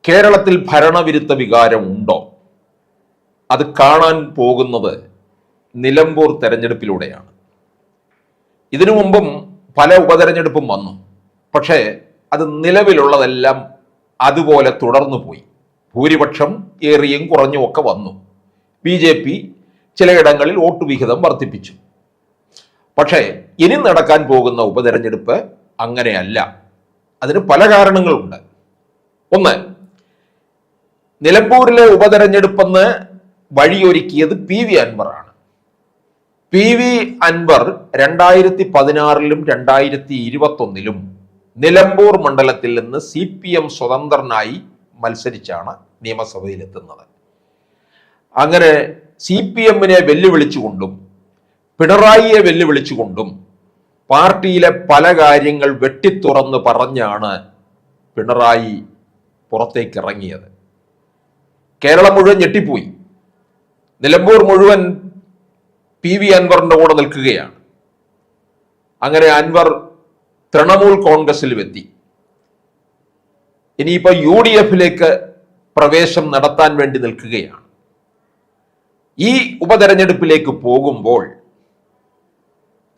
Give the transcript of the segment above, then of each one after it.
കേരളത്തിൽ ഭരണവിരുദ്ധ വികാരം ഉണ്ടോ? അത് കാണാൻ പോകുന്നത് നിലമ്പൂർ തെരഞ്ഞെടുപ്പിലൂടെയാണ്. ഇതിനു മുമ്പും പല ഉപതെരഞ്ഞെടുപ്പും വന്നു. പക്ഷേ അത് നിലവിലുള്ളതെല്ലാം അതുപോലെ തുടർന്നു പോയി. ഭൂരിപക്ഷം ഏറിയും കുറഞ്ഞും ഒക്കെ വന്നു. BJP ചിലയിടങ്ങളിൽ വോട്ട് വിഹിതം വർദ്ധിപ്പിച്ചു. പക്ഷേ ഇനി നടക്കാൻ പോകുന്ന ഉപതെരഞ്ഞെടുപ്പ് അങ്ങനെയല്ല. അതിന് പല കാരണങ്ങളുണ്ട്. ഒന്ന്, നിലമ്പൂരിലെ ഉപതെരഞ്ഞെടുപ്പെന്ന് വഴിയൊരുക്കിയത് PV അൻവറാണ്. PV അൻവർ 2016-ലും 2021-ലും നിലമ്പൂർ മണ്ഡലത്തിൽ നിന്ന് CPM സ്വതന്ത്രനായി മത്സരിച്ചാണ് നിയമസഭയിലെത്തുന്നത്. അങ്ങനെ CPM-നെ വെല്ലുവിളിച്ചുകൊണ്ടും പിണറായിയെ വെല്ലുവിളിച്ചുകൊണ്ടും പാർട്ടിയിലെ പല കാര്യങ്ങൾ വെട്ടിത്തുറന്ന് പറഞ്ഞാണ് പിണറായി പുറത്തേക്ക് ഇറങ്ങിയത്. കേരളം മുഴുവൻ ഞെട്ടിപ്പോയി. നിലമ്പൂർ മുഴുവൻ PV അൻവറിന്റെ കൂടെ നിൽക്കുകയാണ്. അങ്ങനെ അൻവർ തൃണമൂൽ കോൺഗ്രസിലും എത്തി. ഇനിയിപ്പോ UDF-ലേക്ക് പ്രവേശം നടത്താൻ വേണ്ടി നിൽക്കുകയാണ്. ഈ ഉപതെരഞ്ഞെടുപ്പിലേക്ക് പോകുമ്പോൾ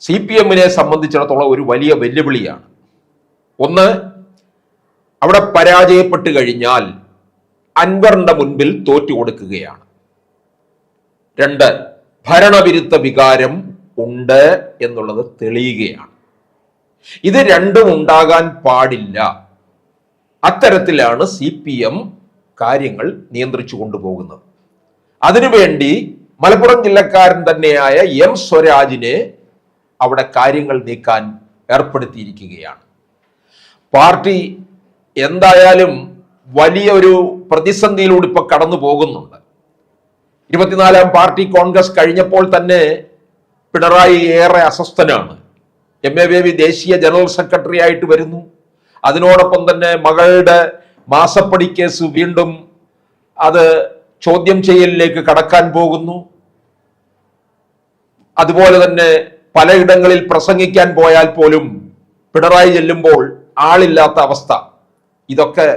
CPM-നെ സംബന്ധിച്ചിടത്തോളം ഒരു വലിയ വെല്ലുവിളിയാണ്. ഒന്ന്, അവിടെ പരാജയപ്പെട്ട് കഴിഞ്ഞാൽ അൻവറിന്റെ മുൻപിൽ തോറ്റു കൊടുക്കുകയാണ്. രണ്ട്, ഭരണവിരുദ്ധ വികാരം ഉണ്ട് എന്നുള്ളത് തെളിയുകയാണ്. ഇത് രണ്ടും ഉണ്ടാകാൻ പാടില്ല. അത്തരത്തിലാണ് CPM കാര്യങ്ങൾ നിയന്ത്രിച്ചു കൊണ്ടുപോകുന്നത്. അതിനുവേണ്ടി മലപ്പുറം ജില്ലക്കാരൻ തന്നെയായ M സ്വരാജിനെ അവിടെ കാര്യങ്ങൾ നീക്കാൻ ഏർപ്പെടുത്തിയിരിക്കുകയാണ്. പാർട്ടി എന്തായാലും വലിയ ഒരു പ്രതിസന്ധിയിലൂടെ ഇപ്പൊ കടന്നു പോകുന്നുണ്ട്. 24-ാം പാർട്ടി കോൺഗ്രസ് കഴിഞ്ഞപ്പോൾ തന്നെ പിണറായി ഏറെ അസ്വസ്ഥനാണ്. MA ബേബി ദേശീയ ജനറൽ സെക്രട്ടറി ആയിട്ട് വരുന്നു. അതിനോടൊപ്പം തന്നെ മകളുടെ മാസപ്പടി കേസ് വീണ്ടും അത് ചോദ്യം ചെയ്യലിലേക്ക് കടക്കാൻ പോകുന്നു. അതുപോലെ തന്നെ പലയിടങ്ങളിൽ പ്രസംഗിക്കാൻ പോയാൽ പോലും പിണറായി ചെല്ലുമ്പോൾ ആളില്ലാത്ത അവസ്ഥ. ഇതൊക്കെ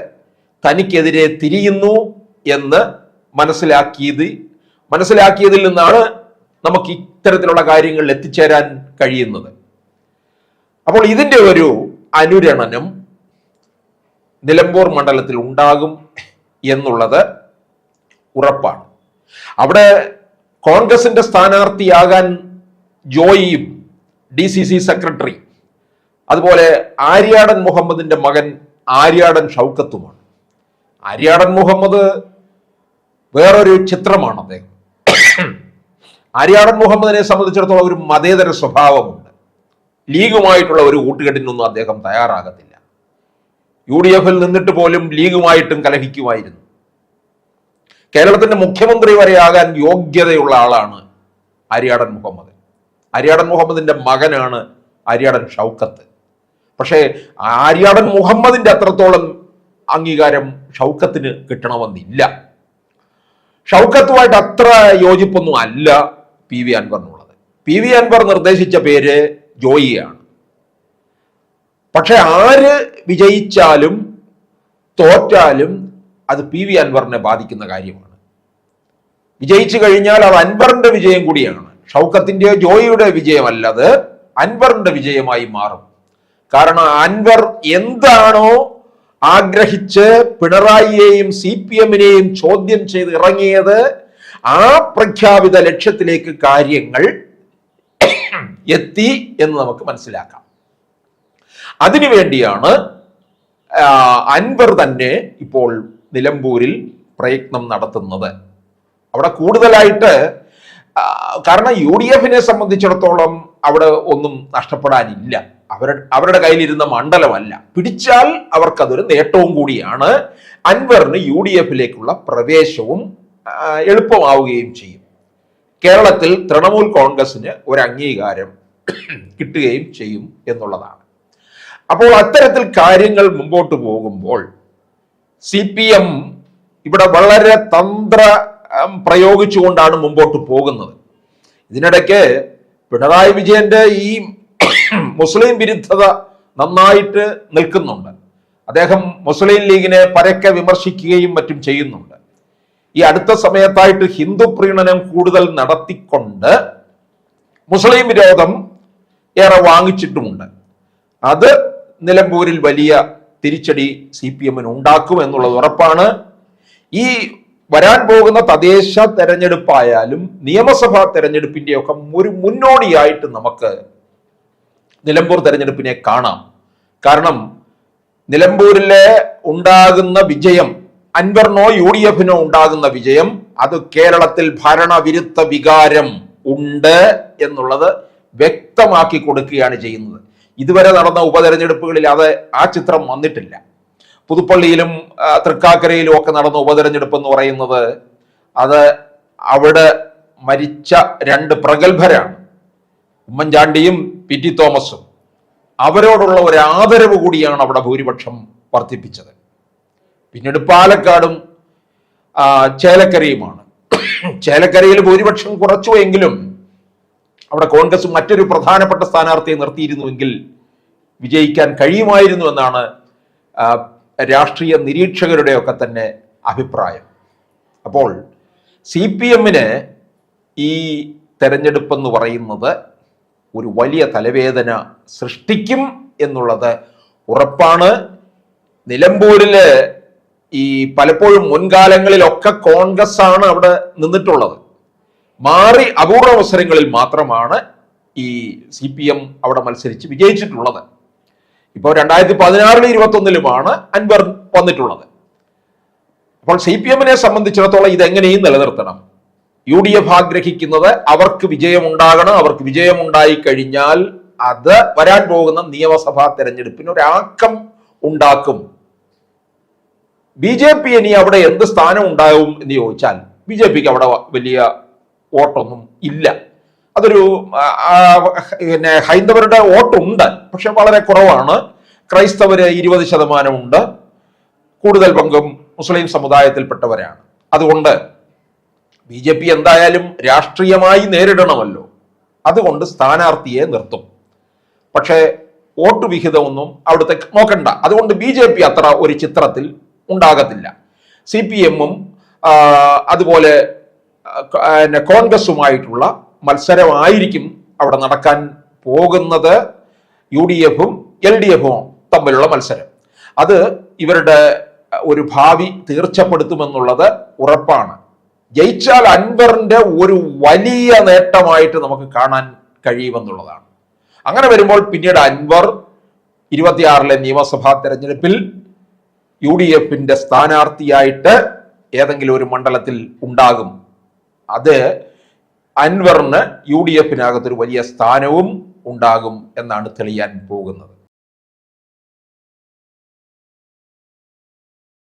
തനിക്കെതിരെ തിരിയുന്നു എന്ന് മനസ്സിലാക്കിയതിൽ നിന്നാണ് നമുക്ക് ഇത്തരത്തിലുള്ള കാര്യങ്ങളിൽ എത്തിച്ചേരാൻ കഴിയുന്നത്. അപ്പോൾ ഇതിന്റെ ഒരു അനുരണനം നിലമ്പൂർ മണ്ഡലത്തിൽ ഉണ്ടാകും എന്നുള്ളത് ഉറപ്പാണ്. അവിടെ കോൺഗ്രസിന്റെ സ്ഥാനാർത്ഥിയാകാൻ ജോയിയും DCC സെക്രട്ടറി, അതുപോലെ ആര്യാടൻ മുഹമ്മദിന്റെ മകൻ ആര്യാടൻ ഷൗക്കത്തുമാണ്. ആര്യാടൻ മുഹമ്മദ് വേറൊരു ചിത്രമാണ്. അദ്ദേഹം ആര്യാടൻ മുഹമ്മദിനെ സംബന്ധിച്ചിടത്തോളം ഒരു മതേതര സ്വഭാവമുണ്ട്. ലീഗുമായിട്ടുള്ള ഒരു കൂട്ടുകെട്ടിനൊന്നും അദ്ദേഹം തയ്യാറാകത്തില്ല. UDF-ൽ നിന്നിട്ട് പോലും ലീഗുമായിട്ടും കലഹിക്കുമായിരുന്നു. കേരളത്തിന്റെ മുഖ്യമന്ത്രി വരെയാകാൻ യോഗ്യതയുള്ള ആളാണ് ആര്യാടൻ മുഹമ്മദ്. ആര്യാടൻ മുഹമ്മദിന്റെ മകനാണ് ആര്യാടൻ ഷൗക്കത്ത്. പക്ഷേ ആര്യാടൻ മുഹമ്മദിന്റെ അത്രത്തോളം അംഗീകാരം ഷൗക്കത്തിന് കിട്ടണമെന്നില്ല. ഷൗക്കത്തുമായിട്ട് അത്ര യോജിപ്പൊന്നും അല്ല PV അൻവറിനുള്ളത്. PV അൻവർ നിർദ്ദേശിച്ച പേര് ജോയിയാണ്. പക്ഷെ ആര് വിജയിച്ചാലും തോറ്റാലും അത് PV അൻവറിനെ ബാധിക്കുന്ന കാര്യമാണ്. വിജയിച്ചു കഴിഞ്ഞാൽ അത് അൻവറിന്റെ വിജയം കൂടിയാണ്. ഷൗക്കത്തിന്റെ ജോയിയുടെ വിജയമല്ല, അത് അൻവറിന്റെ വിജയമായി മാറും. കാരണം അൻവർ എന്താണോ ആഗ്രഹിച്ച് പിണറായിയെയും CPM-നെയും ചോദ്യം ചെയ്ത് ഇറങ്ങിയത്, ആ പ്രഖ്യാപിത ലക്ഷ്യത്തിലേക്ക് കാര്യങ്ങൾ എത്തി എന്ന് നമുക്ക് മനസ്സിലാക്കാം. അതിനുവേണ്ടിയാണ് അൻവർ തന്നെ ഇപ്പോൾ നിലമ്പൂരിൽ പ്രയത്നം നടത്തുന്നത്. അവിടെ കൂടുതലായിട്ട് കാരണം UDF-നെ സംബന്ധിച്ചിടത്തോളം അവിടെ ഒന്നും നഷ്ടപ്പെടാനില്ല. അവരുടെ കയ്യിലിരുന്ന മണ്ഡലമല്ല. പിടിച്ചാൽ അവർക്കതൊരു നേട്ടവും കൂടിയാണ്. അൻവറിന് UDF-ലേക്കുള്ള പ്രവേശവും എളുപ്പമാവുകയും ചെയ്യും. കേരളത്തിൽ തൃണമൂൽ കോൺഗ്രസിന് ഒരു അംഗീകാരം കിട്ടുകയും ചെയ്യും എന്നുള്ളതാണ്. അപ്പോൾ അത്തരത്തിൽ കാര്യങ്ങൾ മുമ്പോട്ട് പോകുമ്പോൾ CPM ഇവിടെ വളരെ പ്രയോഗിച്ചുകൊണ്ടാണ് മുമ്പോട്ട് പോകുന്നത്. ഇതിനിടയ്ക്ക് പിണറായി വിജയന്റെ ഈ മുസ്ലിം വിരുദ്ധത നന്നായിട്ട് നിൽക്കുന്നുണ്ട്. അദ്ദേഹം മുസ്ലിം ലീഗിനെ പരക്കെ വിമർശിക്കുകയും മറ്റും ചെയ്യുന്നുണ്ട്. ഈ അടുത്ത സമയത്തായിട്ട് ഹിന്ദു പ്രീണനം കൂടുതൽ നടത്തിക്കൊണ്ട് മുസ്ലിം വിരോധം ഏറെ വാങ്ങിച്ചിട്ടുമുണ്ട്. അത് നിലമ്പൂരിൽ വലിയ തിരിച്ചടി CPM-ന് ഉണ്ടാക്കും എന്നുള്ളത് ഉറപ്പാണ്. ഈ വരാൻ പോകുന്ന തദ്ദേശ തെരഞ്ഞെടുപ്പായാലും നിയമസഭാ തെരഞ്ഞെടുപ്പിന്റെയൊക്കെ ഒരു മുന്നോടിയായിട്ട് നമുക്ക് നിലമ്പൂർ തെരഞ്ഞെടുപ്പിനെ കാണാം. കാരണം നിലമ്പൂരിലെ ഉണ്ടാകുന്ന വിജയം, അൻവറിനോ UDF-നോ ഉണ്ടാകുന്ന വിജയം, അത് കേരളത്തിൽ ഭരണവിരുദ്ധ വികാരം ഉണ്ട് എന്നുള്ളത് വ്യക്തമാക്കി കൊടുക്കുകയാണ് ചെയ്യുന്നത്. ഇതുവരെ നടന്ന ഉപതെരഞ്ഞെടുപ്പുകളിൽ ആ ചിത്രം വന്നിട്ടില്ല. പുതുപ്പള്ളിയിലും തൃക്കാക്കരയിലും ഒക്കെ നടന്ന ഉപതെരഞ്ഞെടുപ്പ് എന്ന് പറയുന്നത് അത് അവിടെ മരിച്ച രണ്ട് പ്രഗത്ഭരാണ്, ഉമ്മൻചാണ്ടിയും PT തോമസും. അവരോടുള്ള ഒരു ആദരവ് കൂടിയാണ് അവിടെ ഭൂരിപക്ഷം വർദ്ധിപ്പിച്ചത്. പിന്നീട് പാലക്കാടും ചേലക്കരയുമാണ്. ചേലക്കരയിൽ ഭൂരിപക്ഷം കുറച്ചുവെങ്കിലും അവിടെ കോൺഗ്രസ് മറ്റൊരു പ്രധാനപ്പെട്ട സ്ഥാനാർത്ഥിയെ നിർത്തിയിരുന്നുവെങ്കിൽ വിജയിക്കാൻ കഴിയുമായിരുന്നു എന്നാണ് രാഷ്ട്രീയ നിരീക്ഷകരുടെയൊക്കെ തന്നെ അഭിപ്രായം. അപ്പോൾ CPM-ന് ഈ തെരഞ്ഞെടുപ്പ് എന്ന് പറയുന്നത് ഒരു വലിയ തലവേദന സൃഷ്ടിക്കും എന്നുള്ളത് ഉറപ്പാണ്. നിലമ്പൂരില് ഈ പലപ്പോഴും മുൻകാലങ്ങളിലൊക്കെ കോൺഗ്രസ് ആണ് അവിടെ നിന്നിട്ടുള്ളത്. മാറി അപൂർവ അവസരങ്ങളിൽ മാത്രമാണ് ഈ CPM അവിടെ മത്സരിച്ച് വിജയിച്ചിട്ടുള്ളത്. ഇപ്പോൾ 2016-ലും 2021-ലുമാണ് അൻവർ വന്നിട്ടുള്ളത്. അപ്പോൾ CPM-നെ സംബന്ധിച്ചിടത്തോളം ഇതെങ്ങനെയും നിലനിർത്തണം. UDF ആഗ്രഹിക്കുന്നത് അവർക്ക് വിജയമുണ്ടാകണം. അവർക്ക് വിജയമുണ്ടായി കഴിഞ്ഞാൽ അത് വരാൻ പോകുന്ന നിയമസഭാ തെരഞ്ഞെടുപ്പിന് ഒരാക്കം ഉണ്ടാക്കും. BJP ഇനി അവിടെ എന്ത് സ്ഥാനം ഉണ്ടാവും എന്ന് ചോദിച്ചാൽ BJPക്ക് അവിടെ വലിയ വോട്ടൊന്നും ഇല്ല. അതൊരു പിന്നെ ഹൈന്ദവരുടെ വോട്ടുണ്ട്, പക്ഷെ വളരെ കുറവാണ്. ക്രൈസ്തവര് 20% ഉണ്ട്. കൂടുതൽ പങ്കും മുസ്ലിം സമുദായത്തിൽപ്പെട്ടവരാണ്. അതുകൊണ്ട് BJP എന്തായാലും രാഷ്ട്രീയമായി നേരിടണമല്ലോ. അതുകൊണ്ട് സ്ഥാനാർത്ഥിയെ നിർത്തും. പക്ഷേ വോട്ട് വിഹിതമൊന്നും അവിടുത്തെ നോക്കണ്ട. അതുകൊണ്ട് BJP അത്ര ഒരു ചിത്രത്തിൽ ഉണ്ടാകത്തില്ല. CPM-ഉം അതുപോലെ കോൺഗ്രസുമായിട്ടുള്ള മത്സരമായിരിക്കും അവിടെ നടക്കാൻ പോകുന്നത്. UDF-ഉം LDF-ഉം തമ്മിലുള്ള മത്സരം അത് ഇവരുടെ ഒരു ഭാവി തീർച്ചപ്പെടുത്തുമെന്നുള്ളത് ഉറപ്പാണ്. ജയിച്ചാൽ അൻവറിന്റെ ഒരു വലിയ നേട്ടമായിട്ട് നമുക്ക് കാണാൻ കഴിയുമെന്നുള്ളതാണ്. അങ്ങനെ വരുമ്പോൾ പിന്നീട് അൻവർ 26-ലെ നിയമസഭാ തെരഞ്ഞെടുപ്പിൽ UDF-ന്റെ സ്ഥാനാർത്ഥിയായിട്ട് ഏതെങ്കിലും ഒരു മണ്ഡലത്തിൽ ഉണ്ടാകും. അത് അൻവറിന് UDF-നകത്തൊരു വലിയ സ്ഥാനവും ഉണ്ടാകും എന്നാണ് തെളിയാൻ പോകുന്നത്.